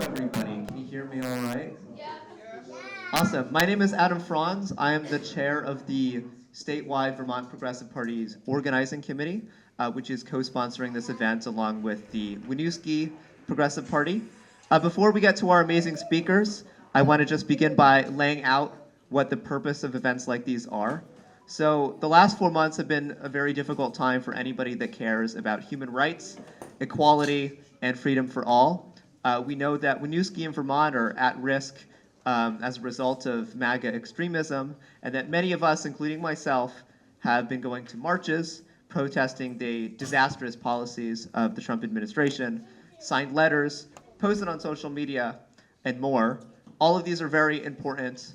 everybody. Can you hear me all right? Awesome. My name is Adam Franz. I am the chair of the statewide Vermont Progressive Party's organizing committee, which is co-sponsoring this event along with the Winooski Progressive Party. Before we get to our amazing speakers, I want to just begin by laying out what the purpose of events like these are. So the last 4 months have been a very difficult time for anybody that cares about human rights, equality, and freedom for all. We know that Winooski and Vermont are at risk as a result of MAGA extremism, and that many of us, including myself, have been going to marches protesting the disastrous policies of the Trump administration, signed letters, posted on social media, and more. All of these are very important,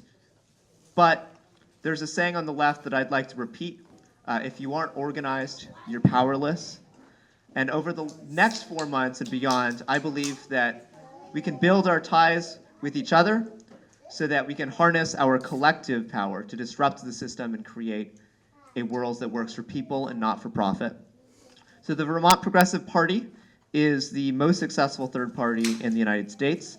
but there's a saying on the left that I'd like to repeat. If you aren't organized, you're powerless. And over the next 4 months and beyond, I believe that we can build our ties with each other so that we can harness our collective power to disrupt the system and create a world that works for people and not for profit. So the Vermont Progressive Party is the most successful third party in the United States,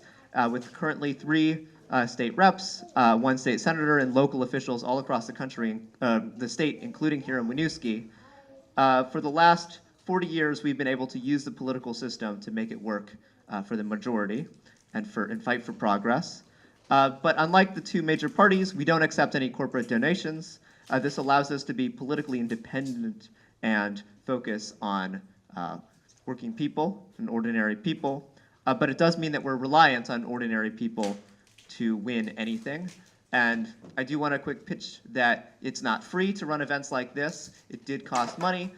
with currently 3 state reps, 1 state senator, and local officials all across the country, the state, including here in Winooski. For the last 40 years, we've been able to use the political system to make it work for the majority and fight for progress. But unlike the 2 major parties, we don't accept any corporate donations. This allows us to be politically independent and focus on working people and ordinary people. But it does mean that we're reliant on ordinary people to win anything. And I do want to quick pitch that it's not free to run events like this. It did cost money.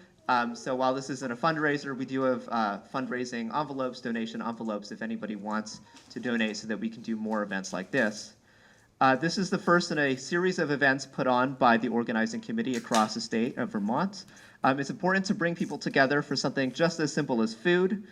So while this isn't a fundraiser, we do have fundraising envelopes, donation envelopes, if anybody wants to donate so that we can do more events like this. This is the first in a series of events put on by the organizing committee across the state of Vermont. It's important to bring people together for something just as simple as food,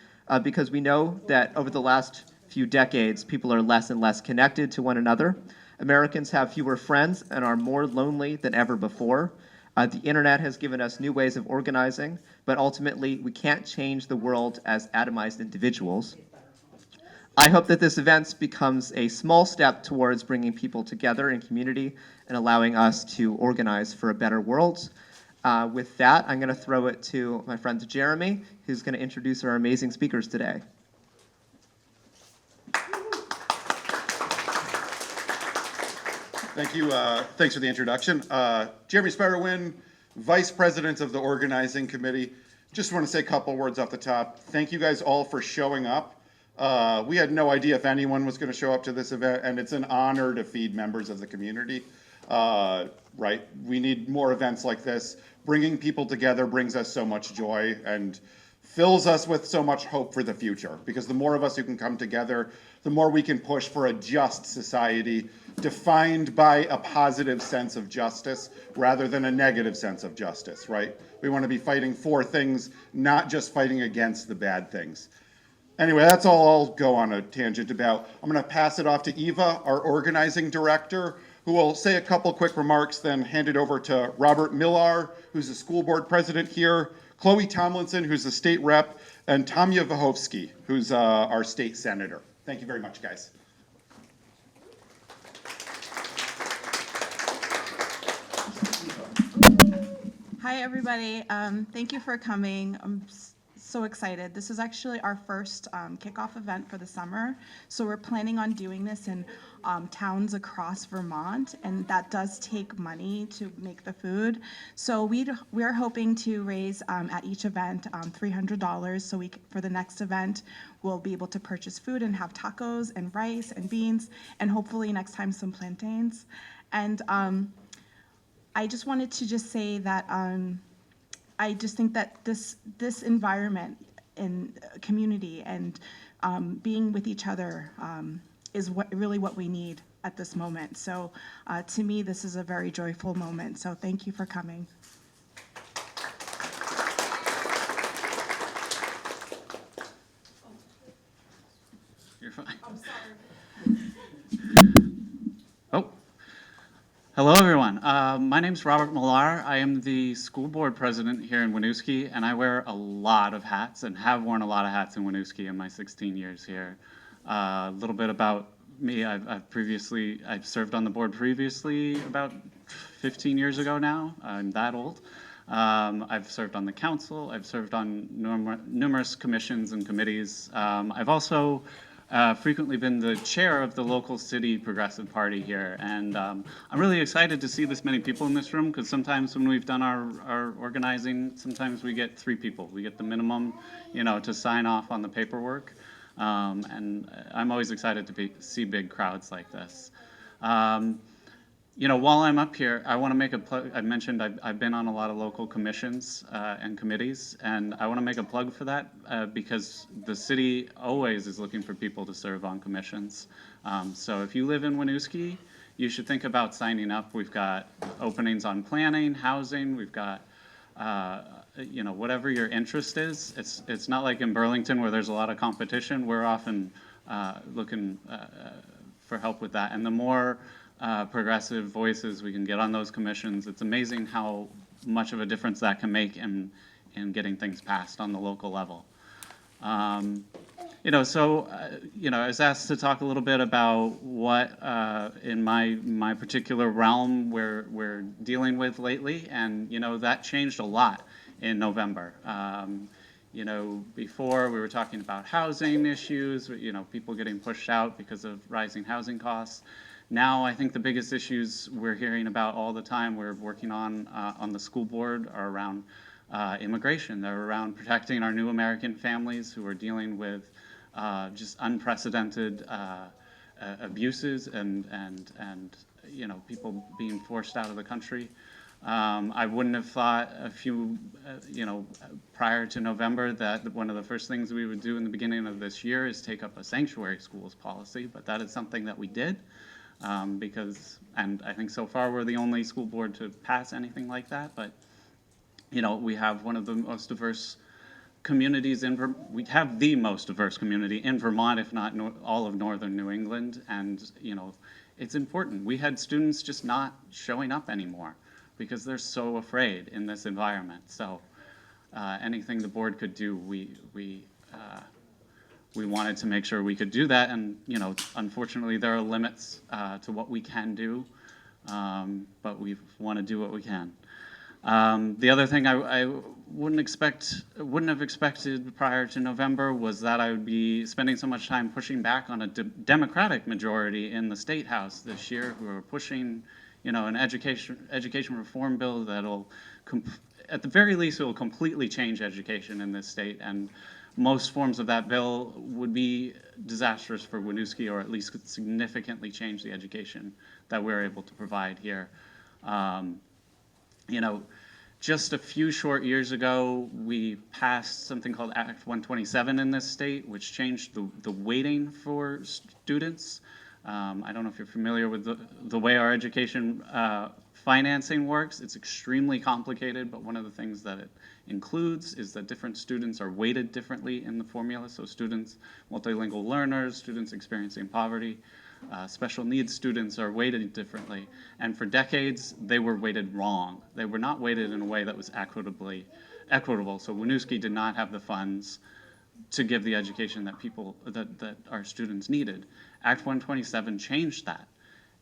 because we know that over the last few decades, people are less and less connected to one another. Americans have fewer friends and are more lonely than ever before. The internet has given us new ways of organizing, but ultimately we can't change the world as atomized individuals. I hope that this event becomes a small step towards bringing people together in community and allowing us to organize for a better world. With that, I'm going to throw it to my friend Jeremy, who's going to introduce our amazing speakers today. Thank you. Thanks for the introduction. Jeremy Spiderwin, Vice President of the Organizing Committee. Just want to say a couple words off the top. Thank you guys all for showing up. We had no idea if anyone was going to show up to this event, and it's an honor to feed members of the community. Right? We need more events like this. Bringing people together brings us so much joy and fills us with so much hope for the future, because the more of us who can come together, the more we can push for a just society defined by a positive sense of justice rather than a negative sense of justice, right? We want to be fighting for things, not just fighting against the bad things. Anyway, that's all I'll go on a tangent about. I'm going to pass it off to Eva, our organizing director, who will say a couple quick remarks, then hand it over to Robert Millar, who's the school board president here, Chloe Tomlinson, who's the state rep, and Tanya Vahovsky, who's our state senator. Thank you very much, guys. Hi, everybody. Thank you for coming. I'm so excited. This is actually our first kickoff event for the summer. So we're planning on doing this in towns across Vermont, and that does take money to make the food. So we're hoping to raise at each event $300. So for the next event, we'll be able to purchase food and have tacos and rice and beans, and hopefully next time some plantains. And I just wanted to just say that I just think that this environment in community and being with each other is really what we need at this moment. So to me, this is a very joyful moment. So thank you for coming. You're fine. I'm sorry. Oh, hello everyone. My name's Robert Millar. I am the school board president here in Winooski, and I wear a lot of hats and have worn a lot of hats in Winooski in my 16 years here. A little bit about me. I've served on the board previously about 15 years ago now. I'm that old. I've served on the council. I've served on numerous commissions and committees. I've also frequently been the chair of the local city Progressive Party here, and I'm really excited to see this many people in this room, because sometimes when we've done our organizing, sometimes we get 3 people. We get the minimum, to sign off on the paperwork, and I'm always excited to see big crowds like this. While I'm up here, I want to make a plug. I mentioned I've been on a lot of local commissions and committees, and I want to make a plug for that because the city always is looking for people to serve on commissions. So if you live in Winooski, you should think about signing up. We've got openings on planning, housing. We've got whatever your interest is. It's not like in Burlington where there's a lot of competition. We're often looking for help with that, and the more progressive voices we can get on those commissions, it's amazing how much of a difference that can make in getting things passed on the local level. I was asked to talk a little bit about what in my particular realm we're dealing with lately, and that changed a lot in November. Before we were talking about housing issues, people getting pushed out because of rising housing costs. Now, I think the biggest issues we're hearing about all the time, we're working on the school board, are around immigration. They're around protecting our new American families who are dealing with just unprecedented abuses and people being forced out of the country. I wouldn't have thought prior to November that one of the first things we would do in the beginning of this year is take up a sanctuary schools policy, but that is something that we did. And I think so far we're the only school board to pass anything like that, but we have one of the most diverse communities we have the most diverse community in Vermont, if not all of northern New England, and it's important. We had students just not showing up anymore because they're so afraid in this environment. So anything the board could do, we wanted to make sure we could do that, and unfortunately there are limits to what we can do, but we want to do what we can. The other thing I wouldn't have expected prior to November was that I would be spending so much time pushing back on a Democratic majority in the State House this year, who are pushing an education reform bill that'll at the very least it will completely change education in this state, and most forms of that bill would be disastrous for Winooski, or at least could significantly change the education that we're able to provide here. Just a few short years ago, we passed something called Act 127 in this state, which changed the weighting for students. I don't know if you're familiar with the way our education financing works. It's extremely complicated, but one of the things that it includes is that different students are weighted differently in the formula. So students, multilingual learners, students experiencing poverty, special needs students are weighted differently. And for decades, they were weighted wrong. They were not weighted in a way that was equitable. So Winooski did not have the funds to give the education that our students needed. Act 127 changed that.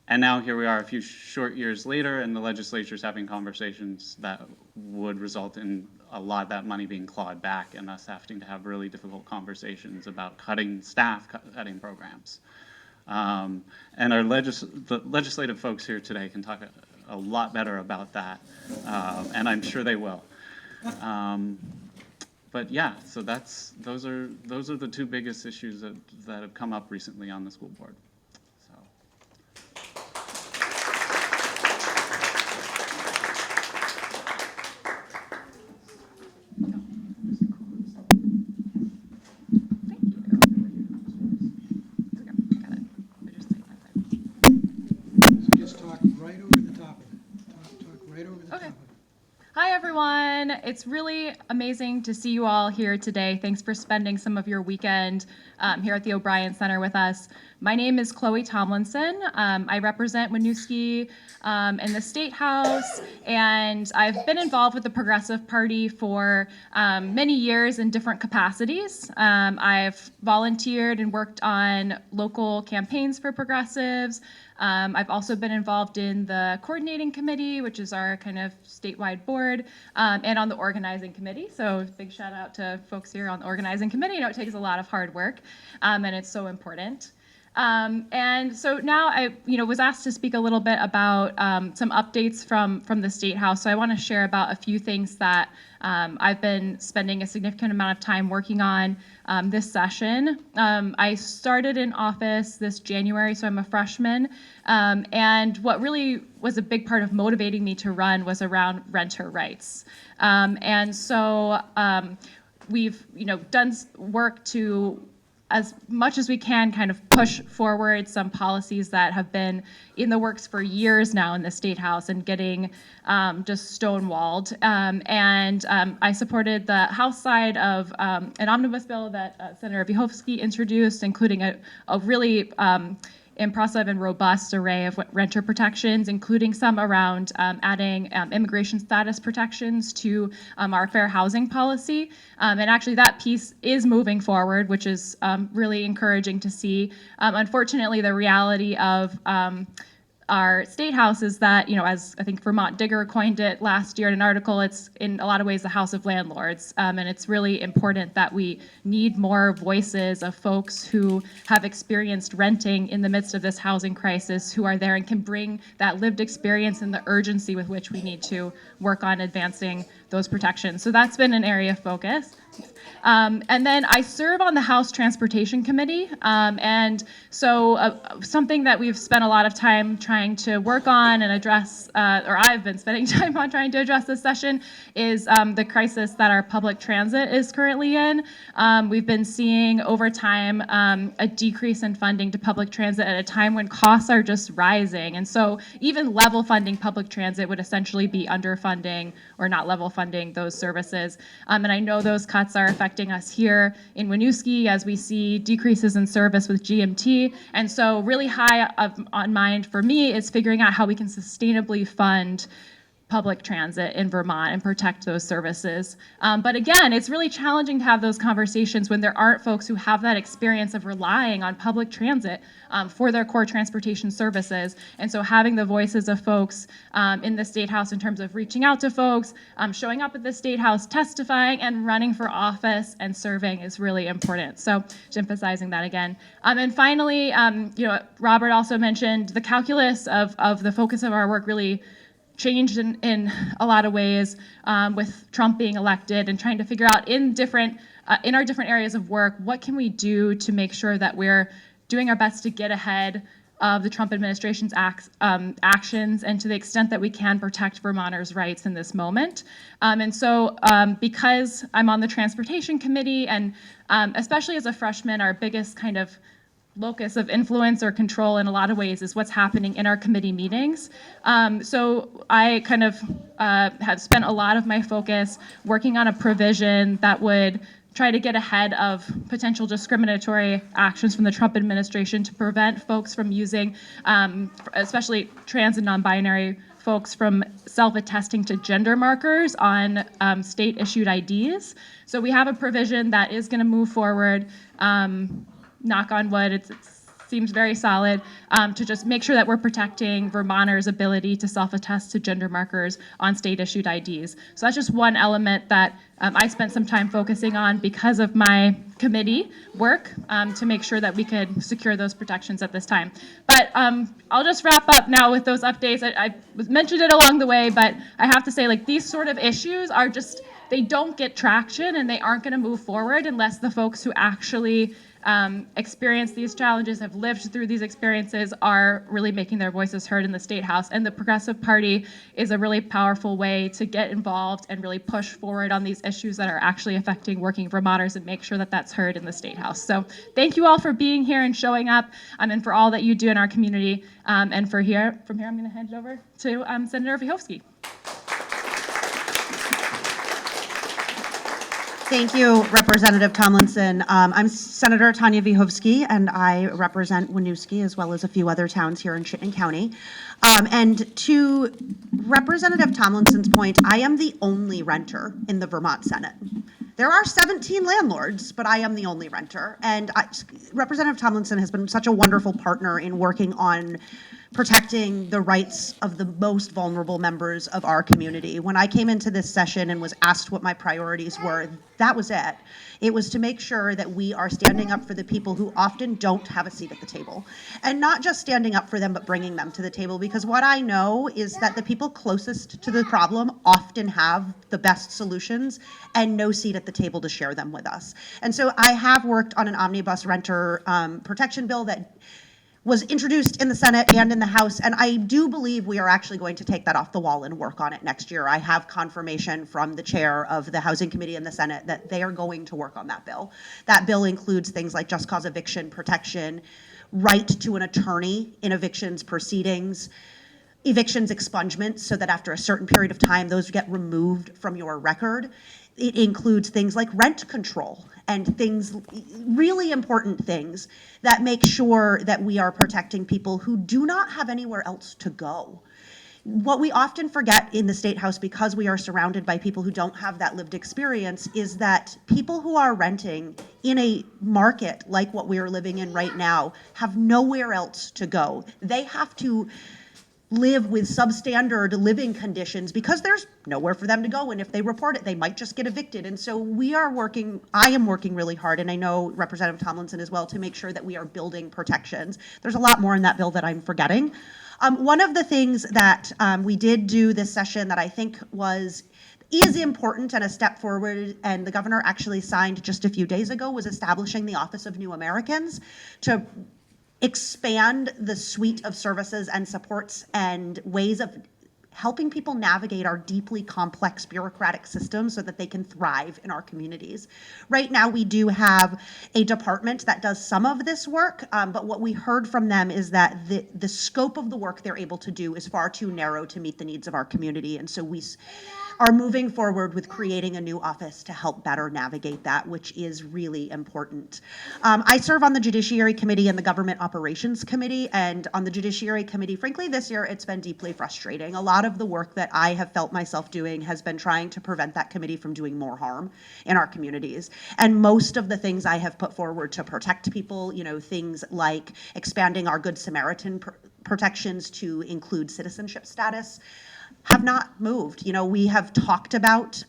And now here we are a few short years later, and the legislature's having conversations that would result in a lot of that money being clawed back, and us having to have really difficult conversations about cutting staff, cutting programs. And our the legislative folks here today can talk a lot better about that, and I'm sure they will. But yeah, so those are the two biggest issues that have come up recently on the school board. Hi everyone, it's really amazing to see you all here today. Thanks for spending some of your weekend here at the O'Brien Center with us. My name is Chloe Tomlinson. I represent Winooski in the State House, and I've been involved with the Progressive Party for many years in different capacities. I've volunteered and worked on local campaigns for progressives. I've also been involved in the coordinating committee, which is our kind of statewide board, and on the organizing committee. So big shout out to folks here on the organizing committee. You know, it takes a lot of hard work, and it's so important. And so now I, was asked to speak a little bit about some updates from the State House. So I want to share about a few things that I've been spending a significant amount of time working on this session. I started in office this January, so I'm a freshman. And what really was a big part of motivating me to run was around renter rights. And so we've, done work to, as much as we can, kind of push forward some policies that have been in the works for years now in the State House and getting just stonewalled. And I supported the House side of an omnibus bill that Senator Vyhovsky introduced, including a really impressive and robust array of renter protections, including some around adding immigration status protections to our fair housing policy. And actually that piece is moving forward, which is really encouraging to see. Unfortunately, the reality of our State House is that, as I think Vermont Digger coined it last year in an article, it's in a lot of ways the house of landlords. And it's really important that we need more voices of folks who have experienced renting in the midst of this housing crisis, who are there and can bring that lived experience and the urgency with which we need to work on advancing those protections. So that's been an area of focus. And then I serve on the House Transportation Committee. And so something that we've spent a lot of time trying to work on and address, or I've been spending time on trying to address this session, is the crisis that our public transit is currently in. We've been seeing over time a decrease in funding to public transit at a time when costs are just rising. And so even level funding public transit would essentially be underfunding or not level funding those services. And I know those cuts are affecting us here in Winooski as we see decreases in service with GMT. And so really high on mind for me is figuring out how we can sustainably fund public transit in Vermont and protect those services. But again, it's really challenging to have those conversations when there aren't folks who have that experience of relying on public transit for their core transportation services. And so having the voices of folks in the State House in terms of reaching out to folks, showing up at the State House, testifying and running for office and serving is really important. So just emphasizing that again. And finally, Robert also mentioned the calculus of the focus of our work really changed in a lot of ways with Trump being elected, and trying to figure out in our different areas of work, what can we do to make sure that we're doing our best to get ahead of the Trump administration's actions, and to the extent that we can protect Vermonters' rights in this moment. And so because I'm on the Transportation Committee, and especially as a freshman, our biggest kind of locus of influence or control in a lot of ways is what's happening in our committee meetings. So I kind of have spent a lot of my focus working on a provision that would try to get ahead of potential discriminatory actions from the Trump administration to prevent folks from using, especially trans and non-binary folks, from self-attesting to gender markers on state-issued IDs. So we have a provision that is going to move forward. Knock on wood, it seems very solid, to just make sure that we're protecting Vermonters' ability to self-attest to gender markers on state-issued IDs. So that's just one element that I spent some time focusing on because of my committee work to make sure that we could secure those protections at this time. But I'll just wrap up now with those updates. I mentioned it along the way, but I have to say, these sort of issues are just, they don't get traction, and they aren't going to move forward unless the folks who actually experience these challenges, have lived through these experiences, are really making their voices heard in the State House. And the Progressive Party is a really powerful way to get involved and really push forward on these issues that are actually affecting working Vermonters, and make sure that that's heard in the State House. So thank you all for being here and showing up, and for all that you do in our community. And from here, I'm going to hand it over to Senator Vyhovsky. Thank you, Representative Tomlinson. I'm Senator Tanya Vihovsky, and I represent Winooski as well as a few other towns here in Chittenden County. And to Representative Tomlinson's point, I am the only renter in the Vermont Senate. There are 17 landlords, but I am the only renter. And Representative Tomlinson has been such a wonderful partner in working on protecting the rights of the most vulnerable members of our community. When I came into this session and was asked what my priorities were, that was it. It was to make sure that we are standing up for the people who often don't have a seat at the table. And not just standing up for them, but bringing them to the table. Because what I know is that the people closest to the problem often have the best solutions and no seat at the table to share them with us. And so I have worked on an omnibus renter protection bill that was introduced in the Senate and in the House, and I do believe we are actually going to take that off the wall and work on it next year. I have confirmation from the chair of the Housing Committee in the Senate that they are going to work on that bill. That bill includes things like just cause eviction protection, right to an attorney in evictions proceedings, evictions expungement, so that after a certain period of time, those get removed from your record. It includes things like rent control and things, really important things that make sure that we are protecting people who do not have anywhere else to go. What we often forget in the State House, because we are surrounded by people who don't have that lived experience, is that people who are renting in a market like what we are living in right now have nowhere else to go. They have to live with substandard living conditions because there's nowhere for them to go. And if they report it, they might just get evicted. And so I am working really hard, and I know Representative Tomlinson as well, to make sure that we are building protections. There's a lot more in that bill that I'm forgetting. One of the things that we did do this session that I think is important and a step forward, and the governor actually signed just a few days ago, was establishing the Office of New Americans to expand the suite of services and supports and ways of helping people navigate our deeply complex bureaucratic systems so that they can thrive in our communities. Right now, we do have a department that does some of this work, but what we heard from them is that the scope of the work they're able to do is far too narrow to meet the needs of our community. And so we are moving forward with creating a new office to help better navigate that, which is really important. I serve on the Judiciary Committee and the Government Operations Committee, and on the Judiciary Committee, frankly, this year it's been deeply frustrating. A lot of the work that I have felt myself doing has been trying to prevent that committee from doing more harm in our communities. And most of the things I have put forward to protect people, things like expanding our Good Samaritan protections to include citizenship status, have not moved. We have talked about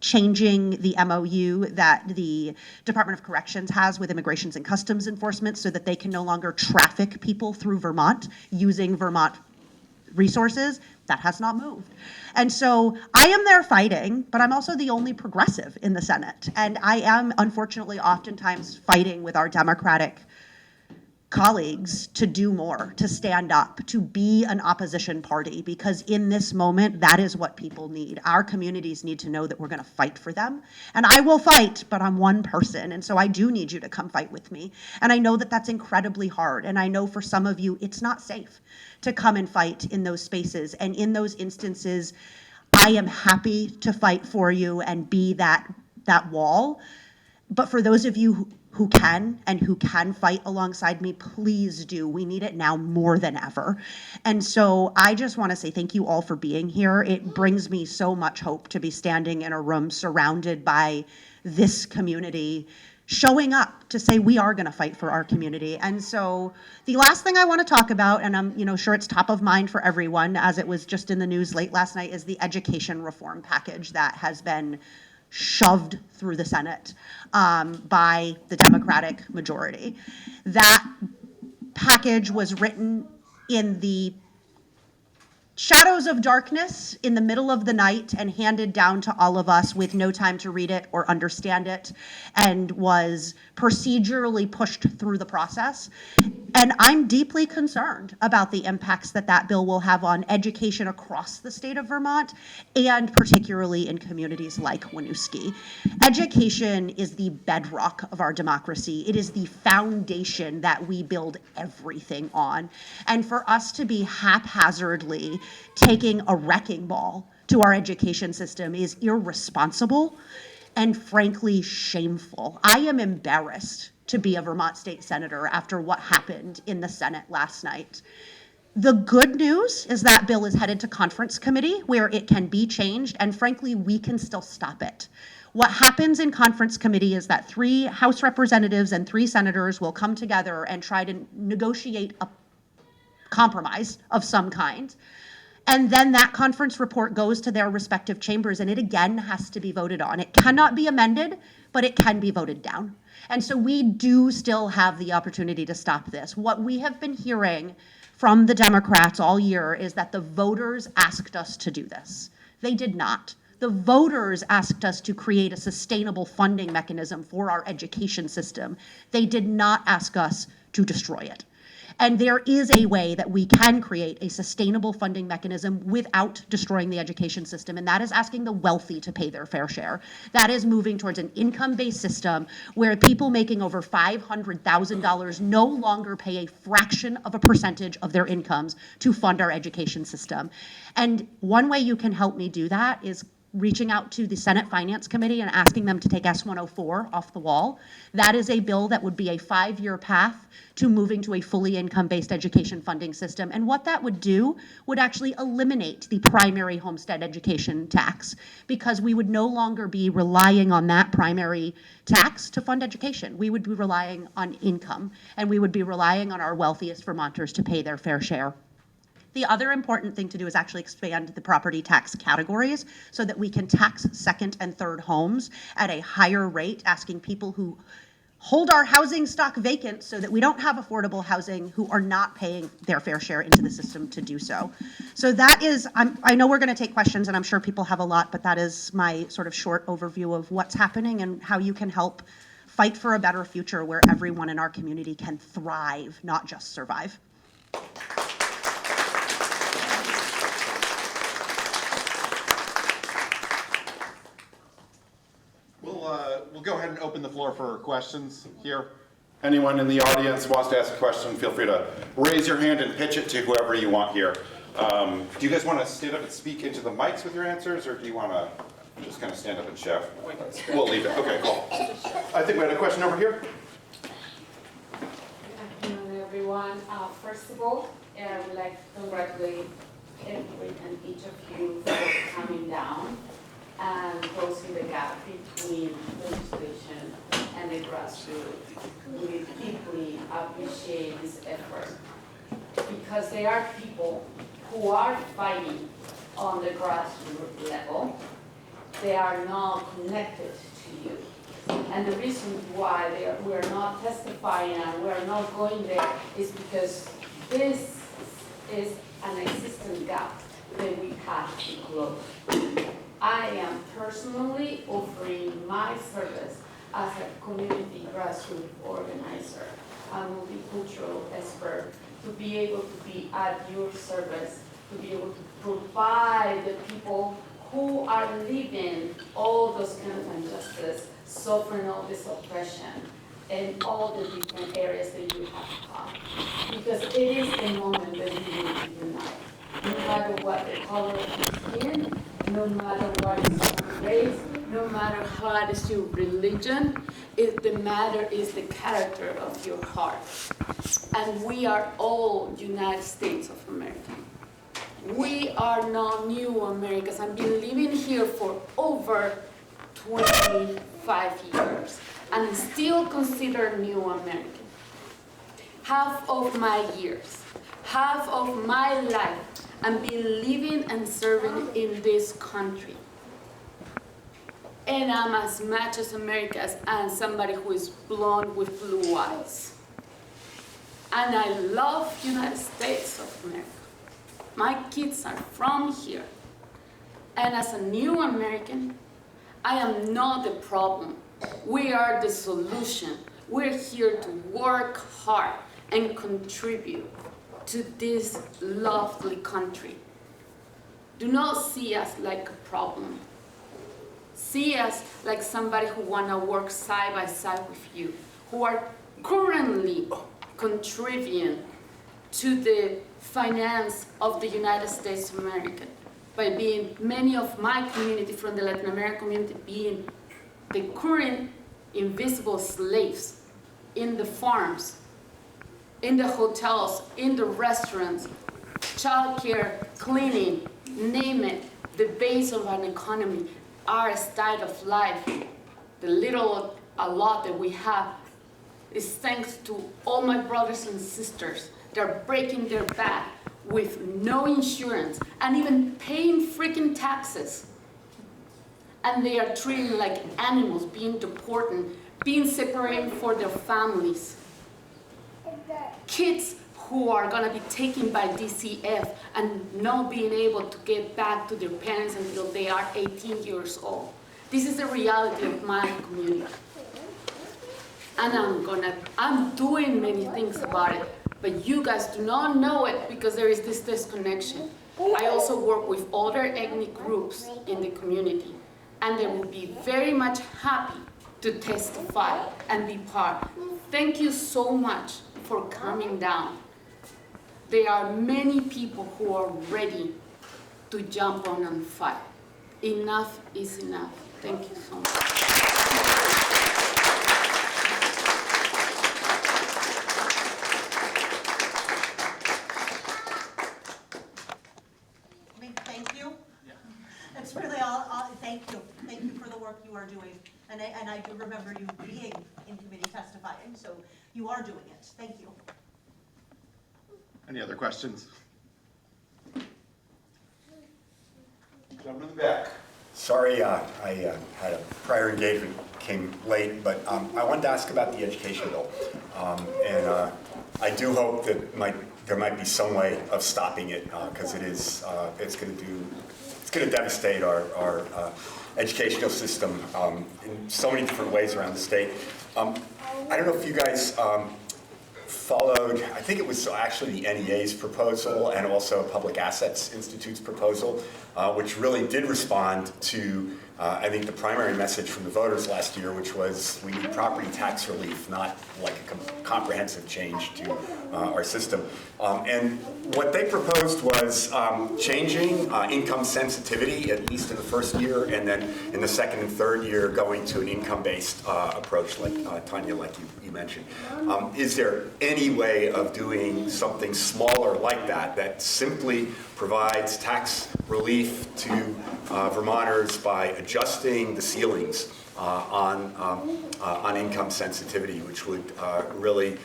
changing the MOU that the Department of Corrections has with Immigrations and Customs Enforcement so that they can no longer traffic people through Vermont using Vermont resources. That has not moved. And so I am there fighting, but I'm also the only progressive in the Senate. And I am, unfortunately, oftentimes fighting with our Democratic colleagues to do more, to stand up, to be an opposition party, because in this moment, that is what people need. Our communities need to know that we're going to fight for them. And I will fight, but I'm one person. And so I do need you to come fight with me. And I know that that's incredibly hard. And I know for some of you, it's not safe to come and fight in those spaces. And in those instances, I am happy to fight for you and be that wall. But for those of you who can fight alongside me, please do. We need it now more than ever. And so I just want to say thank you all for being here. It brings me so much hope to be standing in a room surrounded by this community, showing up to say we are going to fight for our community. And so the last thing I want to talk about, and I'm sure it's top of mind for everyone, as it was just in the news late last night, is the education reform package that has been shoved through the Senate by the Democratic majority. That package was written in the shadows of darkness in the middle of the night and handed down to all of us with no time to read it or understand it, and was procedurally pushed through the process. And I'm deeply concerned about the impacts that bill will have on education across the state of Vermont, and particularly in communities like Winooski. Education is the bedrock of our democracy. It is the foundation that we build everything on. And for us to be haphazardly taking a wrecking ball to our education system is irresponsible. and frankly shameful. I am embarrassed to be a Vermont state senator after what happened in the Senate last night. The good news is that bill is headed to conference committee where it can be changed, and frankly, we can still stop it. What happens in conference committee is that 3 House representatives and 3 senators will come together and try to negotiate a compromise of some kind. And then that conference report goes to their respective chambers, and it again has to be voted on. It cannot be amended, but it can be voted down. And so we do still have the opportunity to stop this. What we have been hearing from the Democrats all year is that the voters asked us to do this. They did not. The voters asked us to create a sustainable funding mechanism for our education system. They did not ask us to destroy it. And there is a way that we can create a sustainable funding mechanism without destroying the education system, and that is asking the wealthy to pay their fair share. That is moving towards an income-based system where people making over $500,000 no longer pay a fraction of a percentage of their incomes to fund our education system. And one way you can help me do that is reaching out to the Senate Finance Committee and asking them to take S-104 off the wall. That is a bill that would be a 5-year path to moving to a fully income-based education funding system. And what that would do would actually eliminate the primary homestead education tax, because we would no longer be relying on that primary tax to fund education. We would be relying on income, and we would be relying on our wealthiest Vermonters to pay their fair share. The other important thing to do is actually expand the property tax categories so that we can tax second and third homes at a higher rate, asking people who hold our housing stock vacant so that we don't have affordable housing who are not paying their fair share into the system to do so. So that is, I know we're going to take questions, and I'm sure people have a lot, but that is my sort of short overview of what's happening and how you can help fight for a better future where everyone in our community can thrive, not just survive. We'll go ahead and open the floor for questions here. Anyone in the audience wants to ask a question, feel free to raise your hand and pitch it to whoever you want here. Do you guys want to stand up and speak into the mics with your answers, or do you want to just kind of stand up and shout? We'll leave it. Okay, cool. I think we had a question over here. Good afternoon, everyone. First of all, I would like to congratulate every and each of you for coming down and closing the gap between legislation and the grassroots. We deeply appreciate this effort because there are people who are fighting on the grassroots level. They are not connected to you. And the reason why we're not testifying and we're not going there is because this is an existing gap that we have to close. I am personally offering my service as a community grassroots organizer, a multicultural expert, to be able to be at your service, to be able to provide the people who are living all those kind of injustice, suffering all this oppression, and all the different areas that you have taught. Because it is the moment that we need to unite. No matter what the color of your skin, no matter what is your race, no matter what is your religion, the matter is the character of your heart. And we are all United States of America. We are not new Americans. I've been living here for over 25 years and still consider new American. Half of my years, half of my life, I've been living and serving in this country. And I'm as much as American as somebody who is blonde with blue eyes. And I love United States of America. My kids are from here. And as a new American, I am not the problem. We are the solution. We're here to work hard and contribute to this lovely country. Do not see us like a problem. See us like somebody who wanna work side by side with you, who are currently contributing to the finance of the United States of America by being many of my community from the Latin American community being the current invisible slaves in the farms, in the hotels, in the restaurants, childcare, cleaning, name it, the base of an economy, our style of life, the little a lot that we have is thanks to all my brothers and sisters that are breaking their back with no insurance and even paying freaking taxes. And they are treated like animals, being deported, being separated from their families. Kids who are gonna be taken by DCF and not being able to get back to their parents until they are 18 years old. This is the reality of my community. And I'm doing many things about it, but you guys do not know it because there is this disconnection. I also work with other ethnic groups in the community, and they will be very much happy to testify and be part. Thank you so much for coming down. There are many people who are ready to jump on and fight. Enough is enough. Thank you so much. Thank you. That's really all, thank you. Thank you for the work you are doing. And I do remember you being in committee testifying, so you are doing it. Thank you. Any other questions? Gentleman in the back. Sorry, I had a prior engagement, came late, but I wanted to ask about the education bill. And I do hope that there might be some way of stopping it, because it's going to devastate our educational system in so many different ways around the state. I don't know if you guys followed, I think it was actually the NEA's proposal and also Public Assets Institute's proposal, which really did respond to, I think, the primary message from the voters last year, which was we need property tax relief, not like a comprehensive change to our system. And what they proposed was changing income sensitivity, at least in the first year, and then in the second and third year going to an income-based approach, like Tanya, like you mentioned. Is there any way of doing something smaller like that, that simply provides tax relief to Vermonters by adjusting the ceilings on income sensitivity, which would really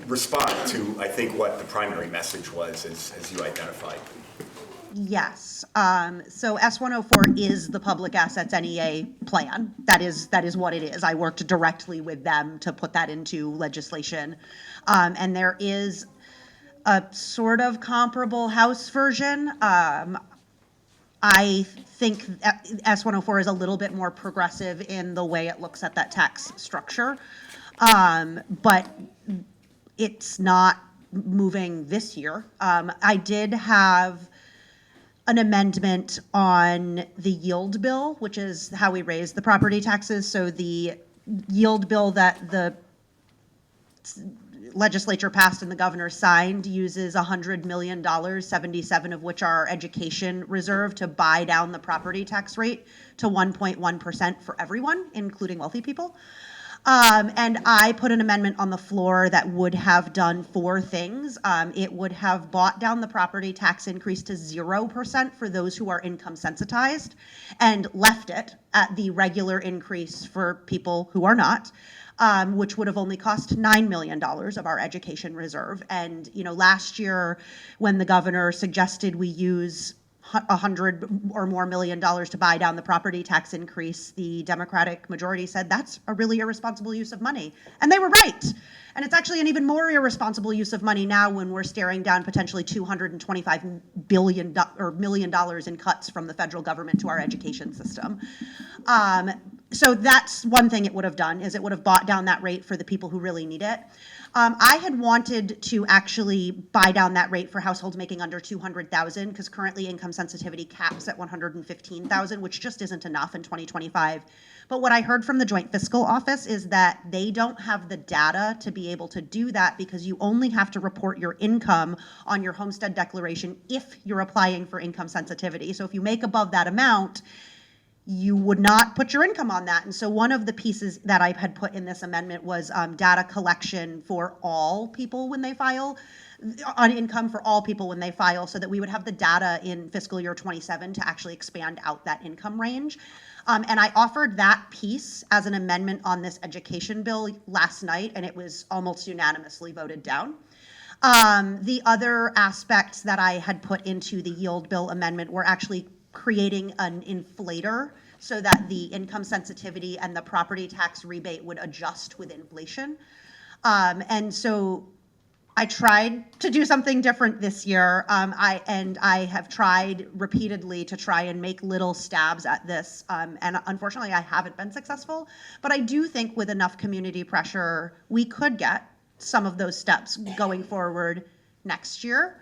respond to, I think, what the primary message was, as you identified? Yes. So S104 is the Public Assets NEA plan. That is what it is. I worked directly with them to put that into legislation. And there is a sort of comparable House version. I think S104 is a little bit more progressive in the way it looks at that tax structure. But it's not moving this year. I did have an amendment on the yield bill, which is how we raise the property taxes. So the yield bill that the legislature passed and the governor signed uses $100 million, 77 of which are education reserve, to buy down the property tax rate to 1.1% for everyone, including wealthy people. And I put an amendment on the floor that would have done four things. It would have bought down the property tax increase to 0% for those who are income sensitized and left it at the regular increase for people who are not, which would have only cost $9 million of our education reserve. And, last year when the governor suggested we use $100 or more million to buy down the property tax increase, the Democratic majority said that's a really irresponsible use of money. And they were right. And it's actually an even more irresponsible use of money now when we're staring down potentially $225 million in cuts from the federal government to our education system. So that's one thing it would have done, is it would have bought down that rate for the people who really need it. I had wanted to actually buy down that rate for households making under $200,000, because currently income sensitivity caps at $115,000, which just isn't enough in 2025. But what I heard from the Joint Fiscal Office is that they don't have the data to be able to do that, because you only have to report your income on your homestead declaration if you're applying for income sensitivity. So if you make above that amount, you would not put your income on that. And so one of the pieces that I had put in this amendment was data collection for all people when they file, on income for all people when they file, so that we would have the data in fiscal year 27 to actually expand out that income range. And I offered that piece as an amendment on this education bill last night, and it was almost unanimously voted down. The other aspects that I had put into the yield bill amendment were actually creating an inflator so that the income sensitivity and the property tax rebate would adjust with inflation. And so I tried to do something different this year. I have tried repeatedly to try and make little stabs at this. And unfortunately, I haven't been successful. But I do think with enough community pressure, we could get some of those steps going forward next year.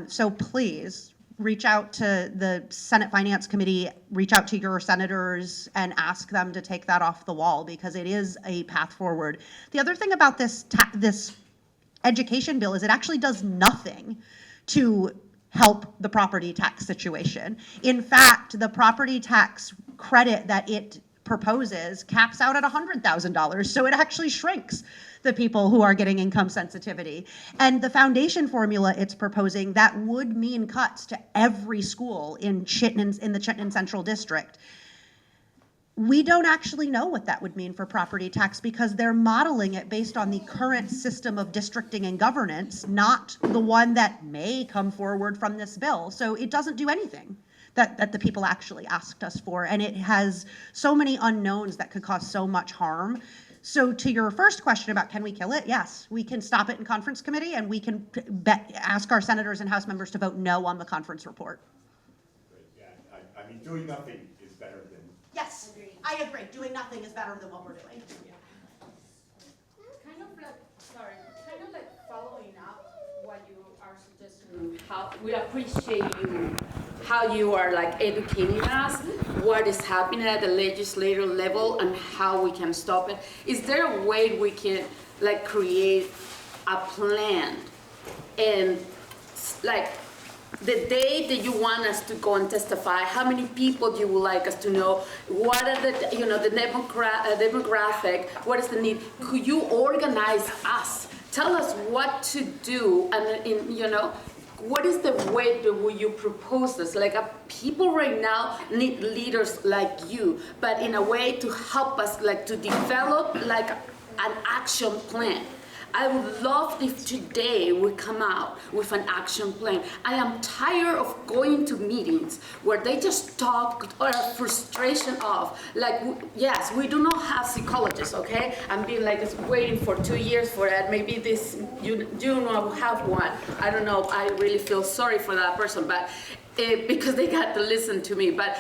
So please reach out to the Senate Finance Committee, reach out to your senators and ask them to take that off the wall, because it is a path forward. The other thing about this education bill is it actually does nothing to help the property tax situation. In fact, the property tax credit that it proposes caps out at $100,000, so it actually shrinks the people who are getting income sensitivity. And the foundation formula it's proposing, that would mean cuts to every school in the Chittenden Central District. We don't actually know what that would mean for property tax, because they're modeling it based on the current system of districting and governance, not the one that may come forward from this bill. So it doesn't do anything that the people actually asked us for. And it has so many unknowns that could cause so much harm. So to your first question about can we kill it? Yes, we can stop it in conference committee, and we can ask our senators and House members to vote no on the conference report. Yeah, I mean, doing nothing is better than. Yes, I agree. Doing nothing is better than what we're doing. Kind of like following up what you are suggesting, how we appreciate you, how you are like educating us, what is happening at the legislative level and how we can stop it. Is there a way we can like create a plan and like the day that you want us to go and testify, how many people you would like us to know, what are the, the demographic, what is the need? Could you organize us? Tell us what to do, and what is the way that you propose this? Like people right now need leaders like you, but in a way to help us, like to develop like an action plan. I would love if today we come out with an action plan. I am tired of going to meetings where they just talk or frustration of, like, yes, we do not have psychologists, okay? I'm being like waiting for 2 years for that. Maybe this, you not have one. I don't know. I really feel sorry for that person, but because they got to listen to me. But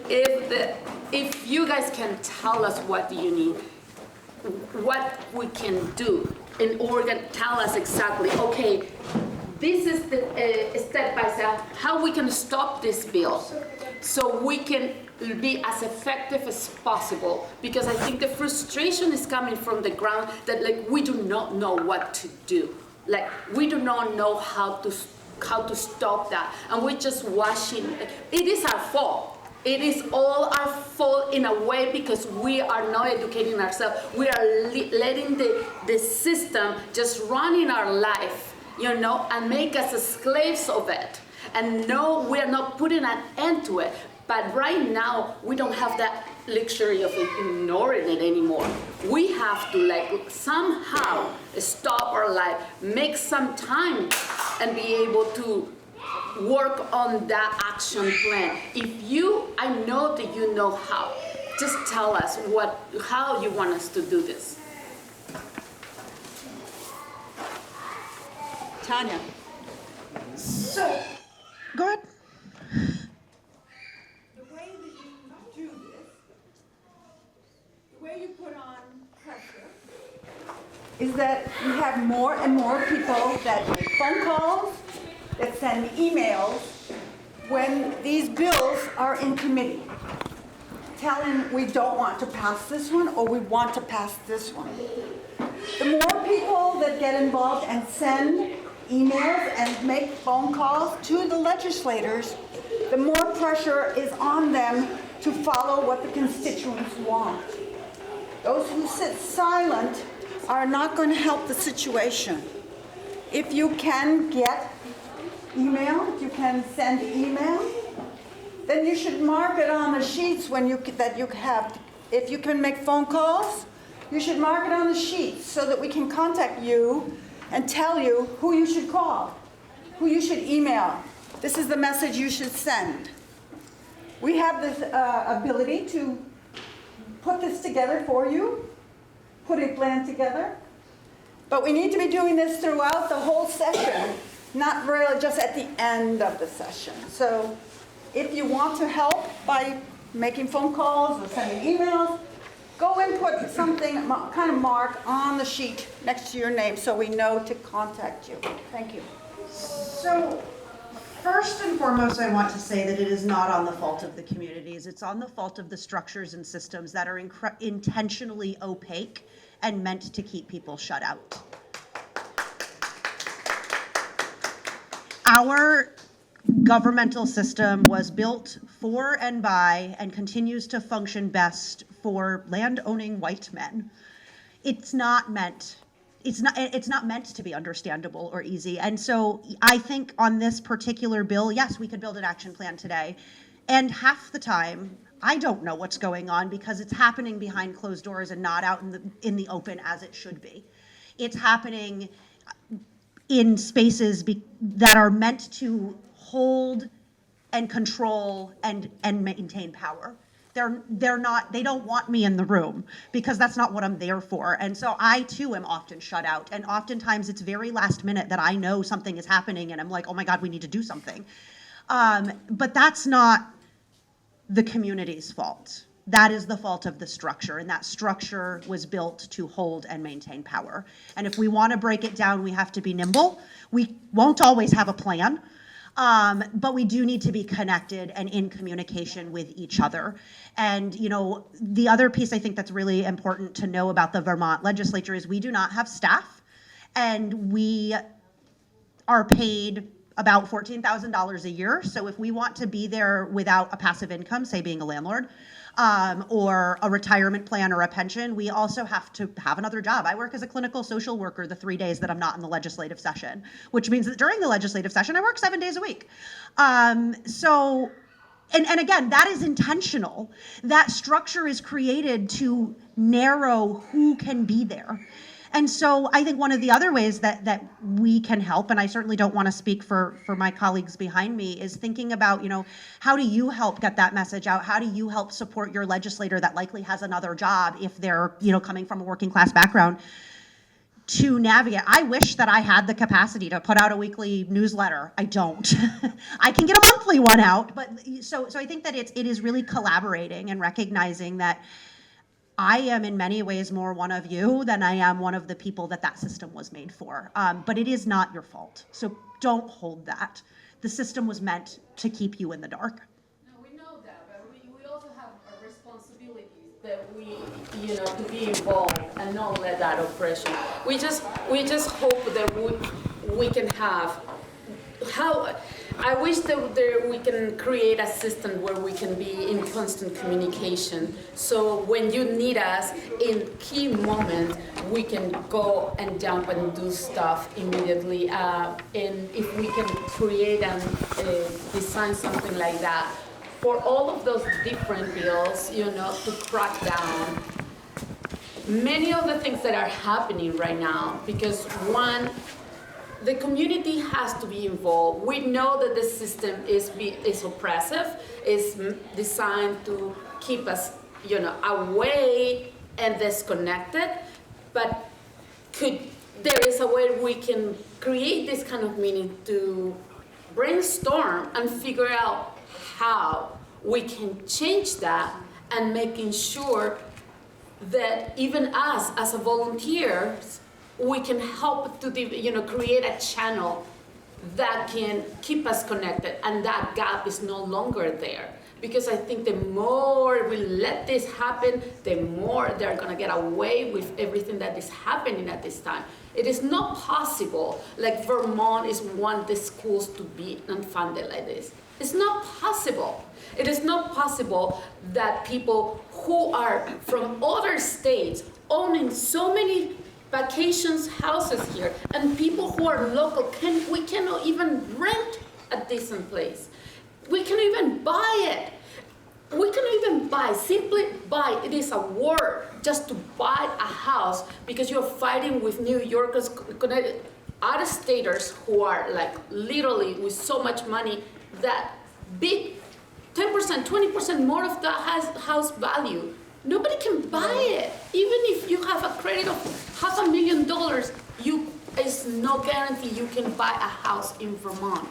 if you guys can tell us what do you need, what we can do in Oregon, tell us exactly, okay, this is the step by step, how we can stop this bill so we can be as effective as possible, because I think the frustration is coming from the ground that like we do not know what to do. Like we do not know how to stop that, and we're just watching. It is our fault. It is all our fault in a way, because we are not educating ourselves. We are letting the system just run in our life, and make us slaves of it. And no, we are not putting an end to it. But right now, we don't have that luxury of ignoring it anymore. We have to like somehow stop our life, make some time, and be able to work on that action plan. I know that you know how. Just tell us how you want us to do this. Tanya. So, go ahead. The way that you do this, the way you put on pressure, is that you have more and more people that make phone calls, that send emails when these bills are in committee, telling we don't want to pass this one or we want to pass this one. The more people that get involved and send emails and make phone calls to the legislators, the more pressure is on them to follow what the constituents want. Those who sit silent are not going to help the situation. If you can get email, if you can send email, then you should mark it on the sheets that you have. If you can make phone calls, you should mark it on the sheets so that we can contact you and tell you who you should call, who you should email. This is the message you should send. We have this ability to put this together for you, put a plan together, but we need to be doing this throughout the whole session, not really just at the end of the session. So if you want to help by making phone calls or sending emails, go and put something, kind of mark on the sheet next to your name so we know to contact you. Thank you. So, first and foremost, I want to say that it is not on the fault of the communities. It's on the fault of the structures and systems that are intentionally opaque and meant to keep people shut out. Our governmental system was built for and by and continues to function best for land-owning white men. It's not meant to be understandable or easy. And so I think on this particular bill, yes, we could build an action plan today. And half the time, I don't know what's going on because it's happening behind closed doors and not out in the open as it should be. It's happening in spaces that are meant to hold and control and maintain power. They don't want me in the room because that's not what I'm there for. And so I too am often shut out. And oftentimes it's very last minute that I know something is happening and I'm like, oh my God, we need to do something. But that's not the community's fault. That is the fault of the structure, and that structure was built to hold and maintain power. And if we want to break it down, we have to be nimble. We won't always have a plan, but we do need to be connected and in communication with each other. And, you know, the other piece I think that's really important to know about the Vermont legislature is we do not have staff, and we are paid about $14,000 a year. So if we want to be there without a passive income, say being a landlord, or a retirement plan or a pension, we also have to have another job. I work as a clinical social worker the 3 days that I'm not in the legislative session, which means that during the legislative session, I work 7 days a week. And again, that is intentional. That structure is created to narrow who can be there. And so I think one of the other ways that we can help, and I certainly don't want to speak for my colleagues behind me, is thinking about, you know, how do you help get that message out? How do you help support your legislator that likely has another job if they're, you know, coming from a working class background to navigate? I wish that I had the capacity to put out a weekly newsletter. I don't. I can get a monthly one out, but so I think that it is really collaborating and recognizing that I am in many ways more one of you than I am one of the people that system was made for. But it is not your fault. So don't hold that. The system was meant to keep you in the dark. No, we know that, but we also have a responsibility that to be involved and not let that oppression. We just hope that we can have I wish that we can create a system where we can be in constant communication. So when you need us in key moments, we can go and jump and do stuff immediately. And if we can create and design something like that for all of those different bills, to crack down many of the things that are happening right now, because one, the community has to be involved. We know that the system is oppressive, is designed to keep us, away and disconnected. But there is a way we can create this kind of meeting to brainstorm and figure out how we can change that, and making sure that even us as a volunteers, we can help to create a channel that can keep us connected, and that gap is no longer there. because I think the more we let this happen, the more they're gonna get away with everything that is happening at this time. It is not possible, like Vermont is one of the schools to be unfunded like this. It's not possible. It is not possible that people who are from other states owning so many vacations houses here and people who are local, we cannot even rent a decent place. We cannot even buy it. We cannot even buy, simply buy, it is a word, just to buy a house because you're fighting with New Yorkers, out-of-staters who are like literally with so much money that big 10%, 20% more of the house value. Nobody can buy it. Even if you have a credit of $500,000, it's no guarantee you can buy a house in Vermont.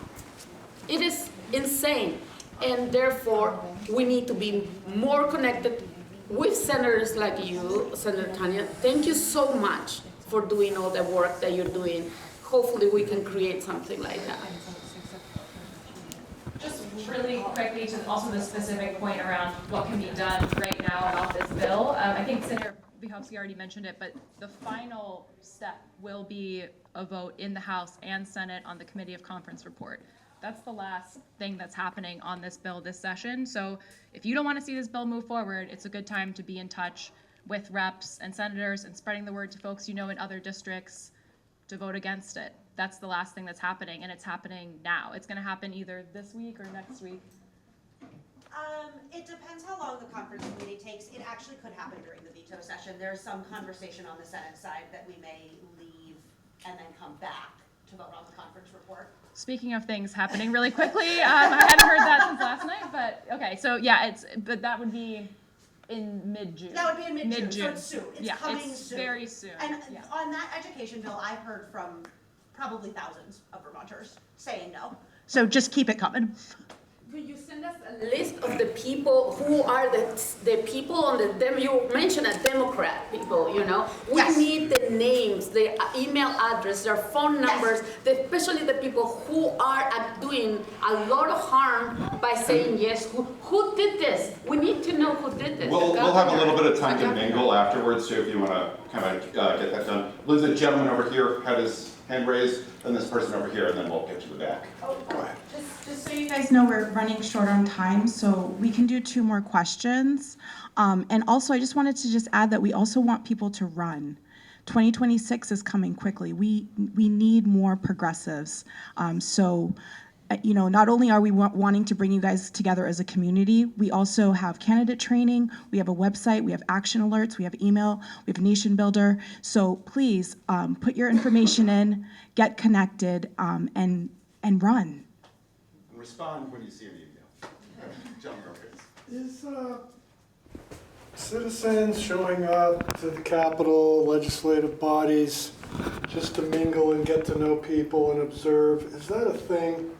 It is insane. And therefore, we need to be more connected with senators like you, Senator Tanya. Thank you so much for doing all the work that you're doing. Hopefully we can create something like that. Just really quickly to also the specific point around what can be done right now about this bill. I think Senator Vihovsky already mentioned it, but the final step will be a vote in the House and Senate on the Committee of Conference report. That's the last thing that's happening on this bill this session. So if you don't want to see this bill move forward, it's a good time to be in touch with reps and senators and spreading the word to folks you know in other districts to vote against it. That's the last thing that's happening, and it's happening now. It's going to happen either this week or next week. It depends how long the conference committee takes. It actually could happen during the veto session. There's some conversation on the Senate side that we may leave and then come back to vote on the conference report. Speaking of things happening really quickly, I hadn't heard that since last night, but okay, so yeah, but that would be in mid-June. That would be in mid-June, so it's soon. It's coming it's soon. very soon. And yeah. on that education bill, I've heard from probably thousands of Vermonters saying no. So just keep it coming. Could you send us a list of the people who are the people on you mentioned a Democrat people, you know? We Yes. need the names, the email address, their phone numbers, especially the people who are doing a lot of harm by saying yes. Who did this? We need to know who did this. We'll have a little bit of time to mingle afterwards too, if you want to kind of get that done. Liz, the gentleman over here had his hand raised, and this person over here, and then we'll get to the back. Go ahead. Just so you guys know, we're running short on time, so we can do 2 more questions. And also, I just wanted to just add that we also want people to run. 2026 is coming quickly. We need more progressives. You know, not only are we wanting to bring you guys together as a community, we also have candidate training, we have a website, we have action alerts, we have email, we have Nation Builder. So please put your information in, get connected, and run. And respond when you see an email. Gentleman over here. Is citizens showing up to the Capitol, legislative bodies, just to mingle and get to know people and observe, is that a thing?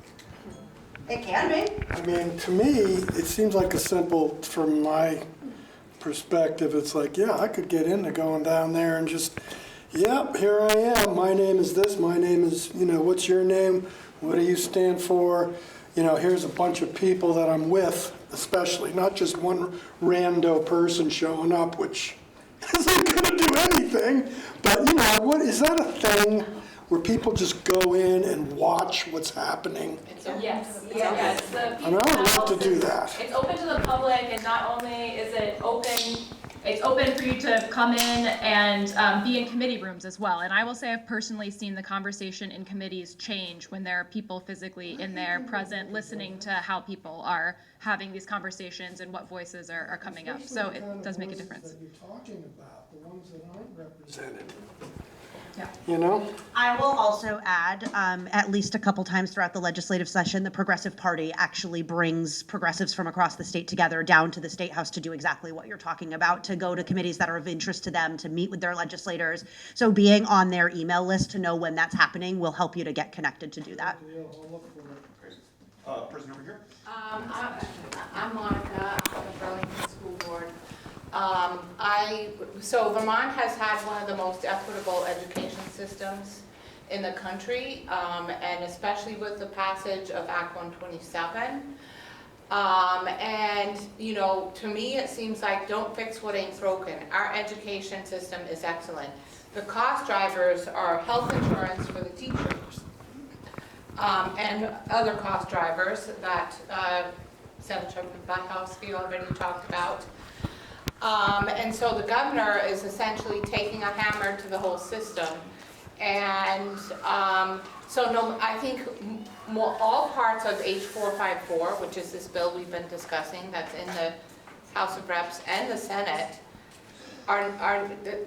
It can be. I mean, to me, it seems like a simple, from my perspective, it's like, yeah, I could get into going down there and just, yep, here I am. My name is this. My name is, you know, what's your name? What do you stand for? You know, here's a bunch of people that I'm with, especially, not just one rando person showing up, which isn't going to do anything. But, you know, what is that a thing where people just go in and watch what's happening? Yes. I mean, I would love to do that. It's open to the public, and not only is it open, it's open for you to come in and be in committee rooms as well. And I will say I've personally seen the conversation in committees change when there are people physically in there present, listening to how people are having these conversations and what voices are coming up. So it does make a difference. The voices that you're talking about, the ones that aren't represented. Yeah. You know? I will also add, at least a couple times throughout the legislative session, the Progressive Party actually brings progressives from across the state together down to the State House to do exactly what you're talking about, to go to committees that are of interest to them, to meet with their legislators. So being on their email list to know when that's happening will help you to get connected to do that. Person over here. I'm Monica, I'm the Burlington School Board. So Vermont has had one of the most equitable education systems in the country, and especially with the passage of Act 127. And, you know, to me, it seems like don't fix what ain't broken. Our education system is excellent. The cost drivers are health insurance for the teachers, and other cost drivers that Senator Bukowski already talked about. And so the governor is essentially taking a hammer to the whole system. And so no, I think all parts of H454, which is this bill we've been discussing, that's in the House of Reps and the Senate,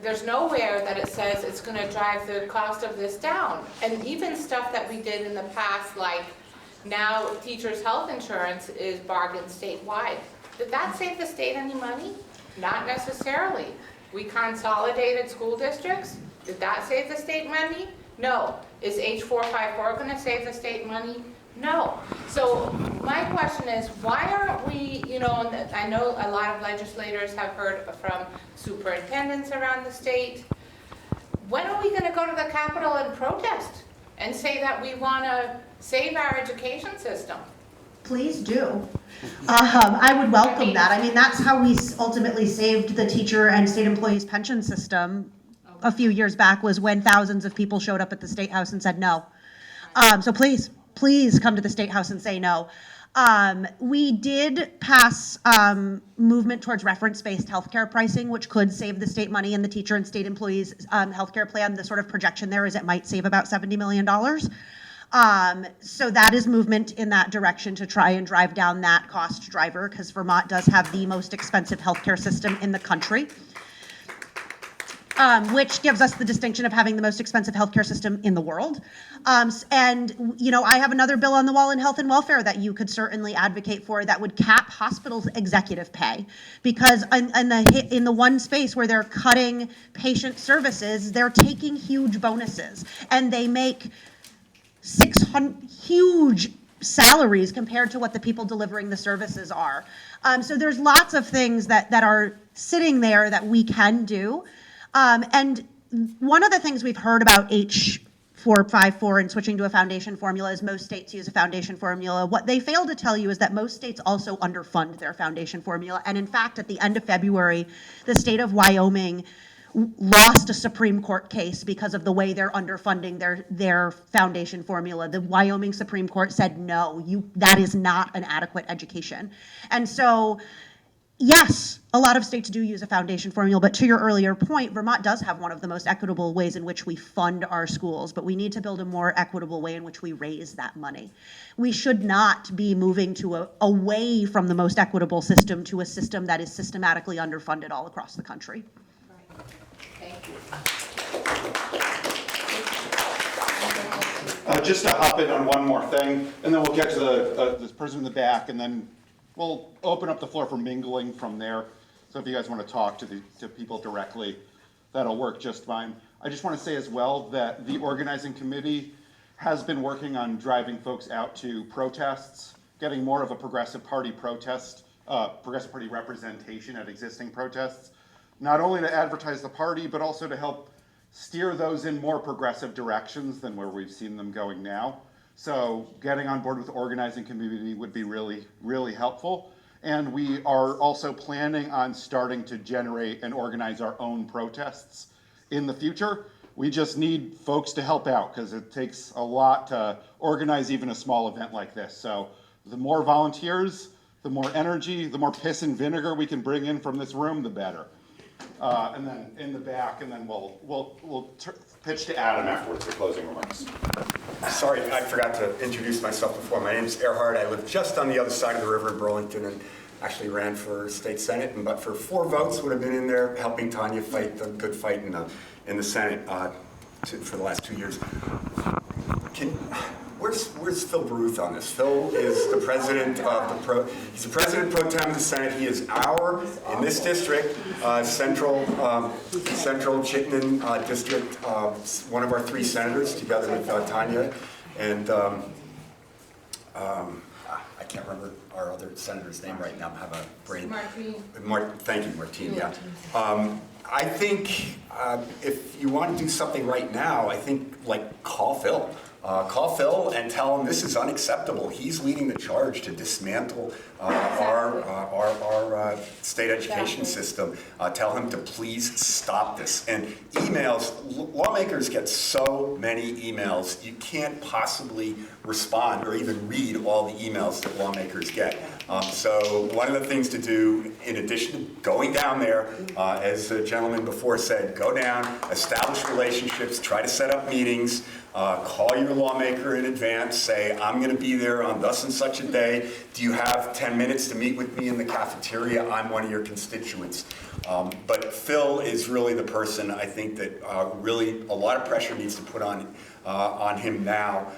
there's nowhere that it says it's going to drive the cost of this down. And even stuff that we did in the past, like now teachers' health insurance is bargained statewide. Did that save the state any money? Not necessarily. We consolidated school districts. Did that save the state money? No. Is H454 going to save the state money? No. So my question is, why aren't we, you know, and I know a lot of legislators have heard from superintendents around the state. When are we going to go to the Capitol and protest and say that we want to save our education system? Please do. I would welcome that. I mean, that's how we ultimately saved the teacher and state employees pension system a few years back, was when thousands of people showed up at the State House and said no. So please come to the State House and say no. We did pass movement towards reference-based healthcare pricing, which could save the state money in the teacher and state employees healthcare plan. The sort of projection there is it might save about $70 million. So that is movement in that direction to try and drive down that cost driver, because Vermont does have the most expensive healthcare system in the country. Which gives us the distinction of having the most expensive healthcare system in the world. And, you know, I have another bill on the wall in health and welfare that you could certainly advocate for that would cap hospitals' executive pay. Because in the one space where they're cutting patient services, they're taking huge bonuses. And they make huge salaries compared to what the people delivering the services are. So there's lots of things that are sitting there that we can do. And one of the things we've heard about H454 and switching to a foundation formula is most states use a foundation formula. What they fail to tell you is that most states also underfund their foundation formula. And in fact, at the end of February, the state of Wyoming lost a Supreme Court case because of the way they're underfunding their foundation formula. The Wyoming Supreme Court said, no, that is not an adequate education. And so, yes, a lot of states do use a foundation formula, but to your earlier point, Vermont does have one of the most equitable ways in which we fund our schools, but we need to build a more equitable way in which we raise that money. We should not be moving to away from the most equitable system to a system that is systematically underfunded all across the country. Thank you. Just to hop in on one more thing, and then we'll get to this person in the back, and then we'll open up the floor for mingling from there. So if you guys want to talk to people directly, that'll work just fine. I just want to say as well that the organizing committee has been working on driving folks out to protests, getting more of a progressive party protest, progressive party representation at existing protests, not only to advertise the party, but also to help steer those in more progressive directions than where we've seen them going now. So getting on board with the organizing community would be really, really helpful. And we are also planning on starting to generate and organize our own protests in the future. We just need folks to help out because it takes a lot to organize even a small event like this. So the more volunteers, the more energy, the more piss and vinegar we can bring in from this room, the better. And then in the back, and then we'll pitch to Adam afterwards for closing remarks. Sorry, I forgot to introduce myself before. My name is Erhard. I live just on the other side of the river in Burlington and actually ran for state senate, but for 4 votes would have been in there helping Tanya fight the good fight in the Senate for the last 2 years. Where's Phil Baruth on this? Phil is the president of he's the president pro tem of the Senate. He is in this district, central Chittenden district, one of our 3 senators together with Tanya, and I can't remember our other senator's name right now. I have a brain. Martine. Thank you, Martine, yeah. I think if you want to do something right now, I think like call Phil. Call Phil and tell him this is unacceptable. He's leading the charge to dismantle our state education system. Tell him to please stop this. And emails, lawmakers get so many emails, you can't possibly respond or even read all the emails that lawmakers get. So one of the things to do, in addition to going down there, as the gentleman before said, go down, establish relationships, try to set up meetings, call your lawmaker in advance, say, I'm going to be there on thus and such a day. Do you have 10 minutes to meet with me in the cafeteria? I'm one of your constituents. But Phil is really the person, I think, that really a lot of pressure needs to put on him now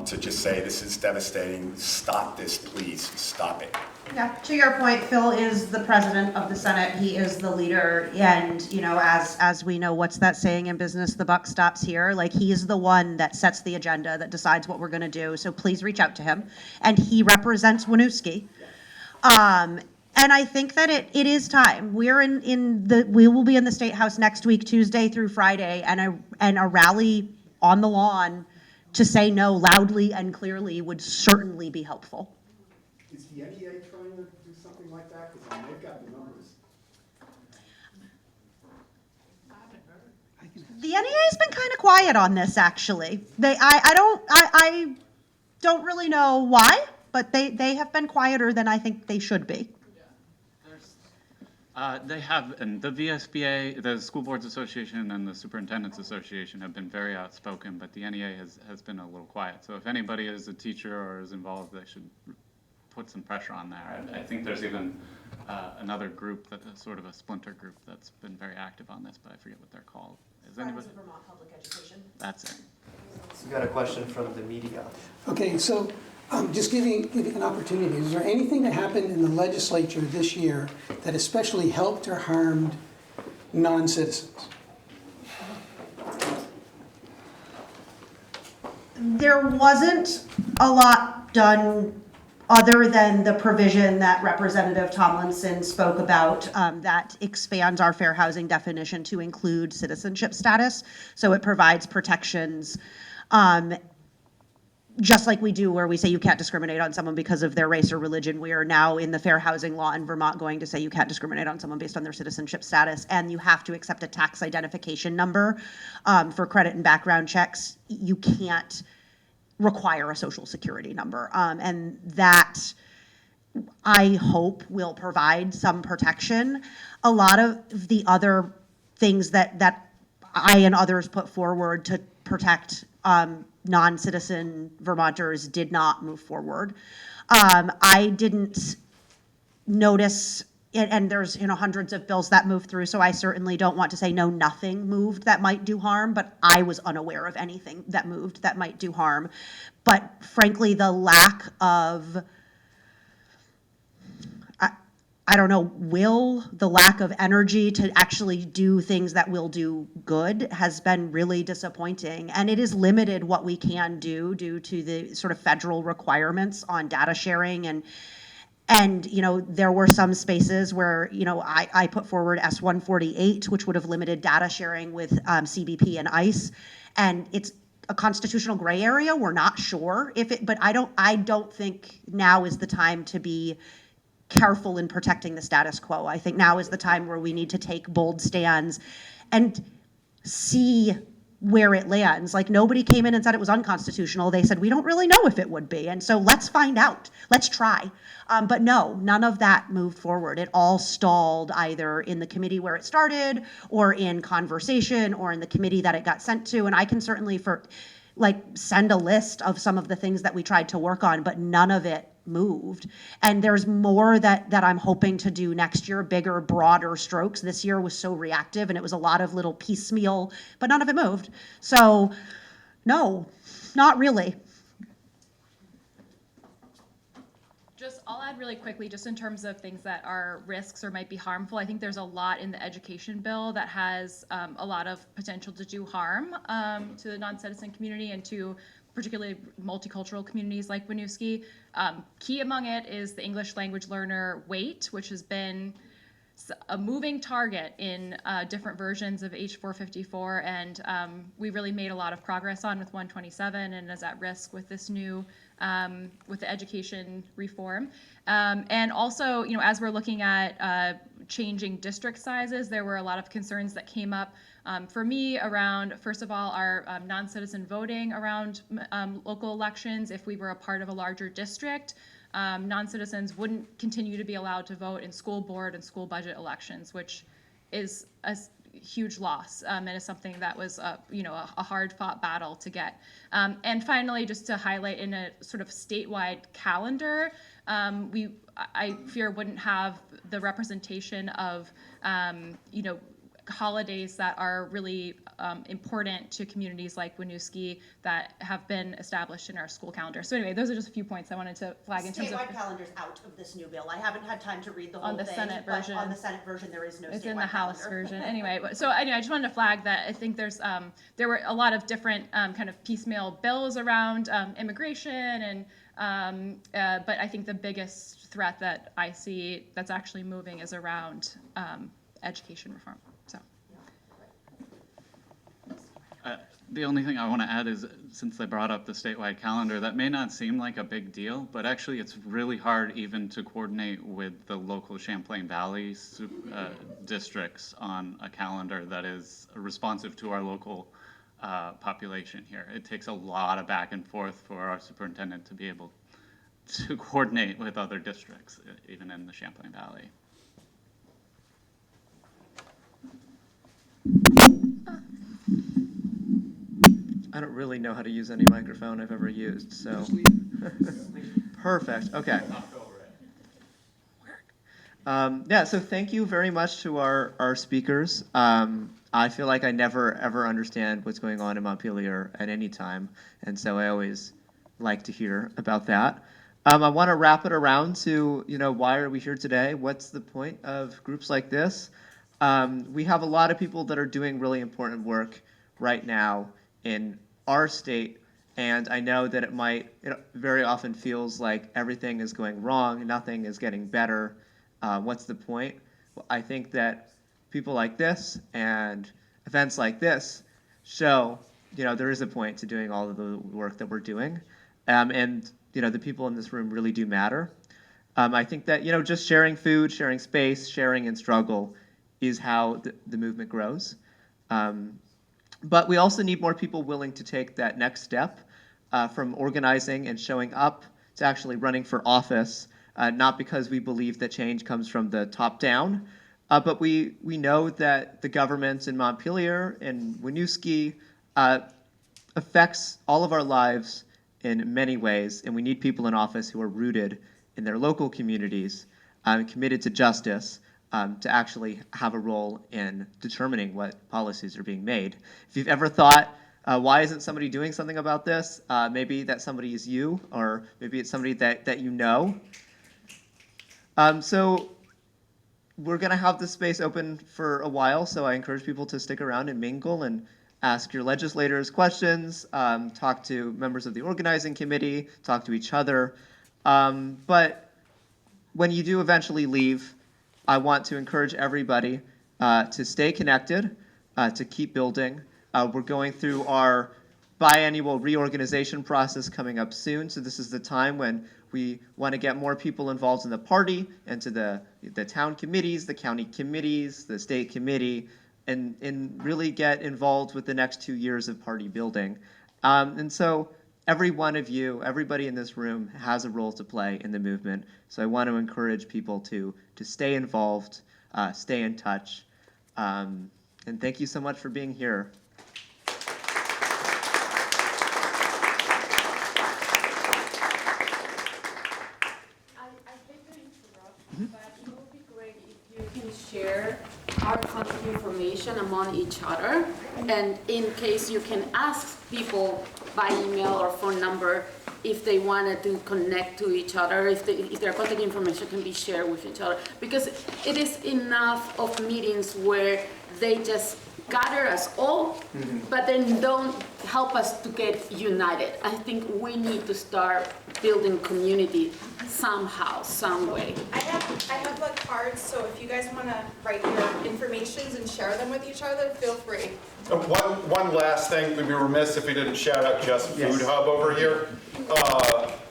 to just say, this is devastating. Stop this, please. Stop it. Yeah, to your point, Phil is the president of the Senate. He is the leader. And, you know, as we know, what's that saying in business? The buck stops here. Like, he's the one that sets the agenda, that decides what we're going to do. So please reach out to him. And he represents Winooski. And I think that it is time. We will be in the State House next week, Tuesday through Friday, and a rally on the lawn to say no loudly and clearly would certainly be helpful. Is the NEA trying to do something like that? Because they've got the numbers. The NEA's been kind of quiet on this, actually. I don't really know why, but they have been quieter than I think they should be. They have, and the VSBA, the School Boards Association and the Superintendents Association have been very outspoken, but the NEA has been a little quiet. So if anybody is a teacher or is involved, they should put some pressure on there. I think there's even another group, that sort of a splinter group, that's been very active on this, but I forget what they're called. Is anybody? Vermont Public Education. That's it. We got a question from the media. Okay, so just giving an opportunity, is there anything that happened in the legislature this year that especially helped or harmed non-citizens? There wasn't a lot done other than the provision that Representative Tomlinson spoke about that expands our fair housing definition to include citizenship status. So it provides protections just like we do where we say you can't discriminate on someone because of their race or religion. We are now in the fair housing law in Vermont going to say you can't discriminate on someone based on their citizenship status, and you have to accept a tax identification number for credit and background checks. You can't require a social security number. And that, I hope, will provide some protection. A lot of the other things that I and others put forward to protect non-citizen Vermonters did not move forward. I didn't notice, and there's hundreds of bills that moved through, so I certainly don't want to say no, nothing moved that might do harm, but I was unaware of anything that moved that might do harm. But frankly, the lack of, the lack of energy to actually do things that will do good has been really disappointing. And it is limited what we can do due to the sort of federal requirements on data sharing. And there were some spaces where, I put forward S-148, which would have limited data sharing with CBP and ICE. And it's a constitutional gray area. We're not sure but I don't think now is the time to be careful in protecting the status quo. I think now is the time where we need to take bold stands and see where it lands. Like, nobody came in and said it was unconstitutional. They said, we don't really know if it would be. And so let's find out. Let's try. But no, none of that moved forward. It all stalled either in the committee where it started or in conversation or in the committee that it got sent to. And I can certainly send a list of some of the things that we tried to work on, but none of it moved. And there's more that I'm hoping to do next year, bigger, broader strokes. This year was so reactive and it was a lot of little piecemeal, but none of it moved. So no, not really. I'll add really quickly, just in terms of things that are risks or might be harmful. I think there's a lot in the education bill that has a lot of potential to do harm to the non-citizen community and to particularly multicultural communities like Winooski. Key among it is the English language learner weight, which has been a moving target in different versions of H454, and we really made a lot of progress on with 127 and is at risk with this new, with the education reform. And also, as we're looking at changing district sizes, there were a lot of concerns that came up for me around, first of all, our non-citizen voting around local elections. If we were a part of a larger district, non-citizens wouldn't continue to be allowed to vote in school board and school budget elections, which is a huge loss, and is something that was a hard-fought battle to get. And finally, just to highlight, in a sort of statewide calendar, I fear wouldn't have the representation of holidays that are really important to communities like Winooski that have been established in our school calendar. So anyway, those are just a few points I wanted to flag in terms of. Statewide calendar's out of this new bill. I haven't had time to read the whole On the thing, Senate but version. on the Senate version, there is no statewide It's in the House calendar. version. Anyway, so anyway, I just wanted to flag that I think there's there were a lot of different kind of piecemeal bills around immigration, and but I think the biggest threat that I see that's actually moving is around education reform. So. The only thing I want to add is, since they brought up the statewide calendar, that may not seem like a big deal, but actually it's really hard even to coordinate with the local Champlain Valley districts on a calendar that is responsive to our local population here. It takes a lot of back and forth for our superintendent to be able to coordinate with other districts, even in the Champlain Valley. I don't really know how to use any microphone I've ever used, so. Perfect, okay. Yeah, so thank you very much to our speakers. I feel like I never ever understand what's going on in Montpelier at any time, and so I always like to hear about that. I want to wrap it around to, why are we here today? What's the point of groups like this? We have a lot of people that are doing really important work right now in our state, and I know that it very often feels like everything is going wrong, nothing is getting better. What's the point? Well, I think that people like this and events like this show, there is a point to doing all of the work that we're doing, and the people in this room really do matter. I think that just sharing food, sharing space, sharing in struggle is how the movement grows. But we also need more people willing to take that next step from organizing and showing up to actually running for office, not because we believe that change comes from the top down, but we know that the government in Montpelier and Winooski affects all of our lives in many ways, and we need people in office who are rooted in their local communities, committed to justice, to actually have a role in determining what policies are being made. If you've ever thought, why isn't somebody doing something about this? Maybe that somebody is you, or maybe it's somebody that you know. So we're going to have this space open for a while, so I encourage people to stick around and mingle and ask your legislators questions, talk to members of the organizing committee, talk to each other. But when you do eventually leave, I want to encourage everybody to stay connected, to keep building. We're going through our biannual reorganization process coming up soon, so this is the time when we want to get more people involved in the party and to the town committees, the county committees, the state committee, and really get involved with the next 2 years of party building. And so every one of you, everybody in this room has a role to play in the movement. So I want to encourage people to stay involved, stay in touch. And thank you so much for being here. But it would be great if you can share our contact information among each other, and in case you can ask people by email or phone number if they wanted to connect to each other, if their contact information can be shared with each other, because it is enough of meetings where they just gather us all, but then don't help us to get united. I think we need to start building community somehow, some way. I have like cards, so if you guys want to write your informations and share them with each other, feel free. One last thing, we'd be remiss if we didn't shout out Just Food Hub over here.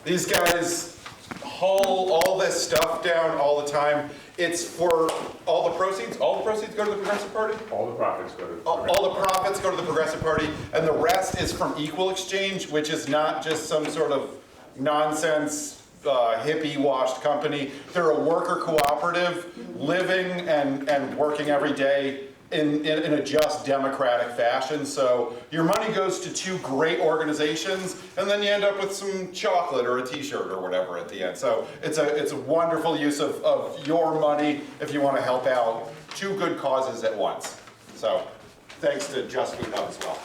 These guys haul all this stuff down all the time. It's for all the proceeds go to the Progressive Party? All the profits go to the All the profits go to the Progressive Party, and the rest is from Equal Exchange, which is not just some sort of nonsense hippie-washed company. They're a worker cooperative, living and working every day in a just democratic fashion. So your money goes to two great organizations, and then you end up with some chocolate or a t-shirt or whatever at the end. So it's a wonderful use of your money if you want to help out two good causes at once. So thanks to Just Food Hub as well.